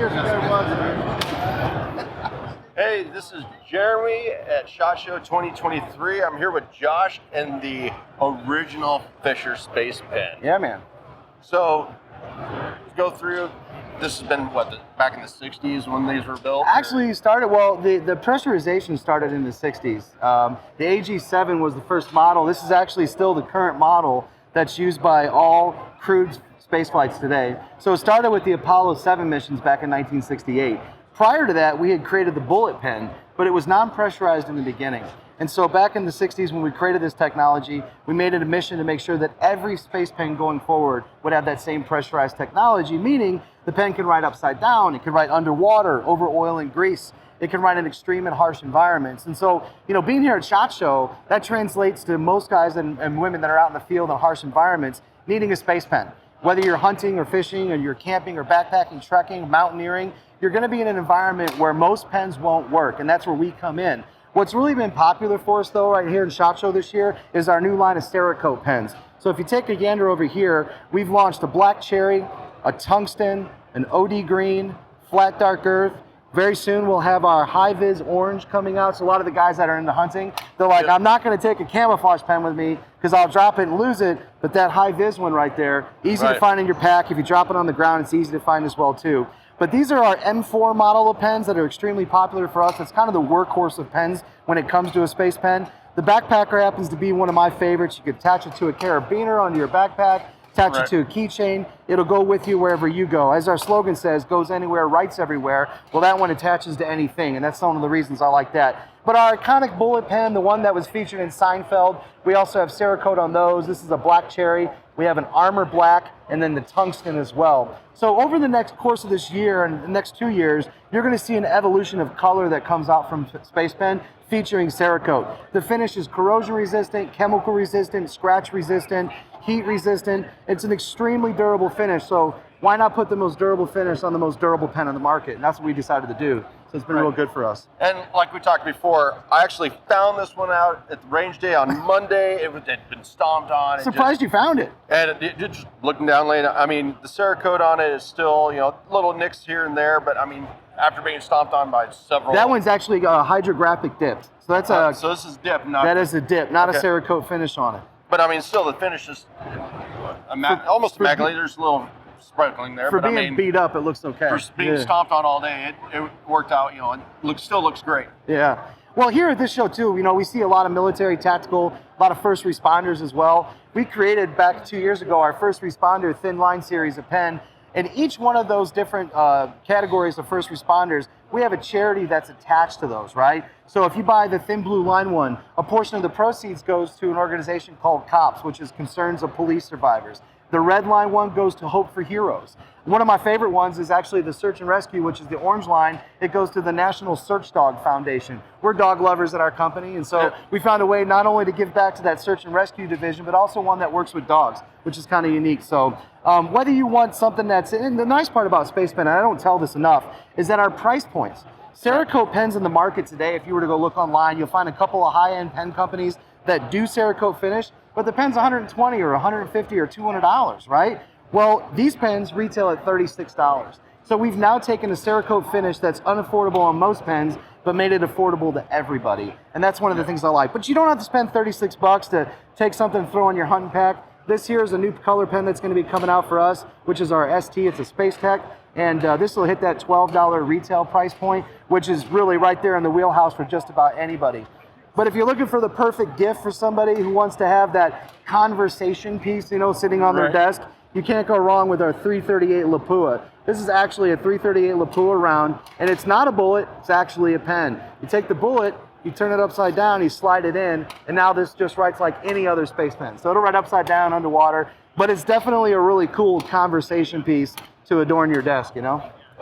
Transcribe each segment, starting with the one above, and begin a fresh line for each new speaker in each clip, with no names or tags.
Hey, this is Jeremy at SHOT Show 2023. I'm here with Josh and the original Fisher Space Pen.
Yeah, man.
So, go through. This has been back in the 60s when these were built?
Actually, the pressurization started in the 60s. The AG7 was the first model. This is actually still the current model that's used by all crewed space flights today. So it started with the Apollo 7 missions back in 1968. Prior to that, we had created the bullet pen, but it was non-pressurized in the beginning. And so back in the 60s when we created this technology, we made it a mission to make sure that every space pen going forward would have that same pressurized technology, meaning the pen can write upside down, it can write underwater, over oil and grease, it can write in extreme and harsh environments. And so, being here at SHOT Show, that translates to most guys and women that are out in the field in harsh environments needing a space pen. Whether you're hunting or fishing or you're camping or backpacking, trekking, mountaineering, you're gonna be in an environment where most pens won't work, and that's where we come in. What's really been popular for us though, right here in SHOT Show this year, is our new line of Cerakote pens. So if you take a gander over here, we've launched a black cherry, a tungsten, an OD green, flat dark earth. Very soon we'll have our high vis orange coming out. So a lot of the guys that are into hunting, they're like, I'm not gonna take a camouflage pen with me because I'll drop it and lose it, but that high vis one right there, easy to find in your pack. If you drop it on the ground, it's easy to find as well too. But these are our M4 model of pens that are extremely popular for us. It's kind of the workhorse of pens when it comes to a space pen. The backpacker happens to be one of my favorites. You could attach it to a carabiner onto your backpack, attach it to a keychain. It'll go with you wherever you go. As our slogan says, goes anywhere, writes everywhere. Well, that one attaches to anything, and that's one of the reasons I like that. But our iconic bullet pen, the one that was featured in Seinfeld, we also have Cerakote on those. This is a black cherry. We have an armor black, and then the tungsten as well. So over the next course of this year and the next 2 years, you're gonna see an evolution of color that comes out from Space Pen featuring Cerakote. The finish is corrosion resistant, chemical resistant, scratch resistant, heat resistant. It's an extremely durable finish, so why not put the most durable finish on the most durable pen on the market? And that's what we decided to do. So it's been real good for us.
And like we talked before, I actually found this one out at the range day on Monday. It had been stomped on.
Surprised you found it.
And just looking down lane, I mean, the Cerakote on it is still, little nicks here and there, but I mean, after being stomped on by several.
That one's actually hydrographic dipped. So that's
so this is dip, not.
That is a dip, not a Cerakote finish on it.
But I mean, still the finish is almost immaculate. There's a little sprinkling there.
For being beat up, it looks okay.
For being stomped on all day, it worked out. It still looks great.
Yeah. Well, here at this show too, we see a lot of military, tactical, a lot of first responders as well. We created back 2 years ago our first responder thin line series of pen. And each one of those different categories of first responders, we have a charity that's attached to those, right? So if you buy the thin blue line one, a portion of the proceeds goes to an organization called COPS, which is Concerns of Police Survivors. The red line one goes to Hope for Heroes. One of my favorite ones is actually the Search and Rescue, which is the orange line. It goes to the National Search Dog Foundation. We're dog lovers at our company, and so we found a way not only to give back to that Search and Rescue division, but also one that works with dogs, which is kind of unique. So whether you want something and the nice part about Space Pen, and I don't tell this enough, is that our price points. Cerakote pens in the market today, if you were to go look online, you'll find a couple of high-end pen companies that do Cerakote finish, but the pen's $120 or $150 or $200, right? Well, these pens retail at $36. So we've now taken a Cerakote finish that's unaffordable on most pens, but made it affordable to everybody. And that's one of the things I like. But you don't have to spend $36 to take something and throw in your hunting pack. This here is a new color pen that's gonna be coming out for us, which is our ST, it's a Space Tech. And this will hit that $12 retail price point, which is really right there in the wheelhouse for just about anybody. But if you're looking for the perfect gift for somebody who wants to have that conversation piece, sitting on their desk, you can't go wrong with our 338 Lapua. This is actually a 338 Lapua round, and it's not a bullet, it's actually a pen. You take the bullet, you turn it upside down, you slide it in, and now this just writes like any other space pen. So it'll write upside down, underwater, but it's definitely a really cool conversation piece to adorn your desk,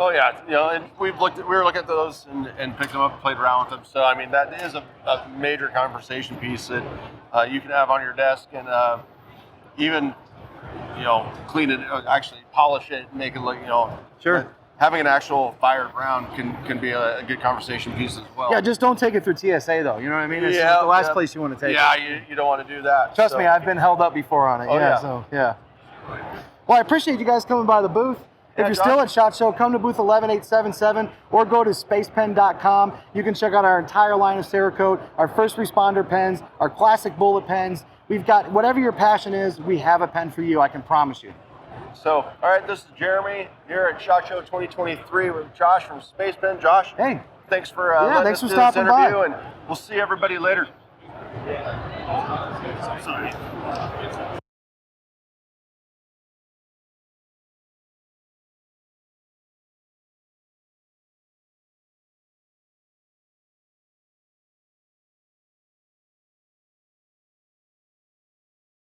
Oh yeah, and we were looking at those and picked them up and played around with them. So I mean, that is a major conversation piece that you can have on your desk, and even clean it, actually polish it, make it look,
Sure.
Having an actual fired round can be a good conversation piece as well.
Yeah, just don't take it through TSA though. You know what I mean? It's the last place you want to take it.
Yeah, you don't want to do that.
Trust me, I've been held up before on it.
Oh, yeah.
So yeah. Well, I appreciate you guys coming by the booth. If you're still at SHOT Show, come to booth 11877 or go to spacepen.com. You can check out our entire line of Cerakote, our first responder pens, our classic bullet pens. We've got whatever your passion is, we have a pen for you, I can promise you.
So, all right, this is Jeremy here at SHOT Show 2023 with Josh from Space Pen. Josh,
hey,
thanks for
thanks for
do this
stopping
interview,
by.
and we'll see everybody later.
Sorry.